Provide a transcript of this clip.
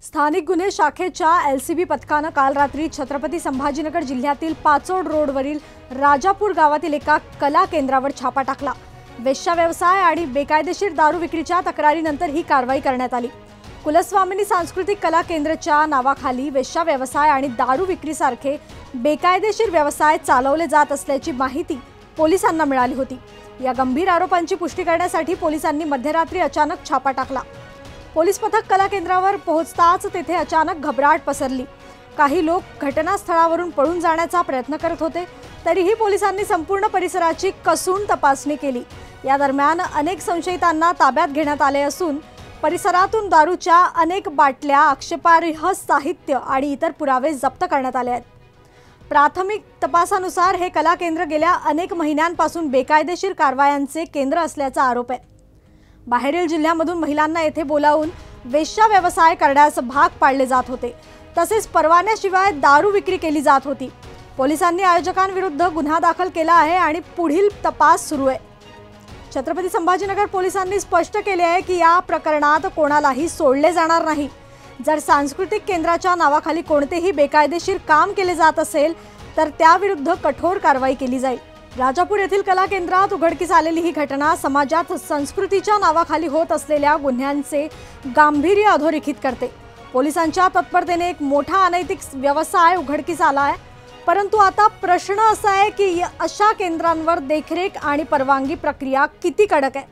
स्थानिक गुन्हे शाखेच्या एलसीबी पथकानं काल रात्री छत्रपती संभाजीनगर जिल्ह्यातील पाचोड रोडवरील राजापूर गावातील एका कला केंद्रावर छापा टाकला। वेश्या व्यवसाय आणि बेकायदेशीर दारू विक्रीच्या तक्रारीनंतर ही कारवाई करण्यात आली। कुलस्वामिनी सांस्कृतिक कला केंद्राच्या नावाखाली वेश्या व्यवसाय आणि दारू विक्रीसारखे बेकायदेशीर व्यवसाय चालवले जात असल्याची माहिती पोलिसांना मिळाली होती। या गंभीर आरोपांची पुष्टी करण्यासाठी पोलिसांनी मध्यरात्री अचानक छापा टाकला। पोलीस पथक कला केंद्रावर पोहोचताच तेथे अचानक घबराट पसरली। काही लोक घटनास्थळावरून पळून जाण्याचा प्रयत्न करत होते, तरीही पोलिसांनी संपूर्ण परिसराची कसून तपासणी केली। या दरम्यान अनेक संशयितांना ताब्यात घेण्यात आले असून परिसरातून दारूच्या अनेक बाटल्या, आक्षेपार्ह साहित्य आणि इतर पुरावे जप्त करण्यात आले आहेत। प्राथमिक तपासानुसार हे कला केंद्र गेल्या अनेक महिन्यांपासून बेकायदेशीर कारवायांचे केंद्र असल्याचा आरोप आहे। बाहेरील जिल्ह्यामधून महिलांना येथे बोलावून वेश्या व्यवसाय करण्यास भाग पाडले जात होते, तसेच परवान्याशिवाय दारू विक्री केली जात होती। पोलिसांनी आयोजकांविरुद्ध गुन्हा दाखल केला आहे आणि पुढील तपास सुरू आहे। छत्रपती संभाजीनगर पोलिसांनी स्पष्ट केले आहे की या प्रकरणात कोणालाही सोडले जाणार नाही। जर सांस्कृतिक केंद्राच्या नावाखाली कोणतेही बेकायदेशीर काम केले जात असेल तर त्याविरुद्ध कठोर कारवाई केली जाईल। राजापूर येथील कला केंद्रात उघडकीस आलेली ही घटना समाजात संस्कृतीच्या नावाखाली होत असलेल्या गुन्ह्यांचे गांभीर्य अधोरेखित करते। पोलिसांच्या तत्परतेने एक मोठा अनैतिक व्यवसाय उघडकीस आला आहे, परंतु आता प्रश्न असा आहे की अशा केंद्रांवर देखरेख आणि परवानगी प्रक्रिया किती कडक आहे।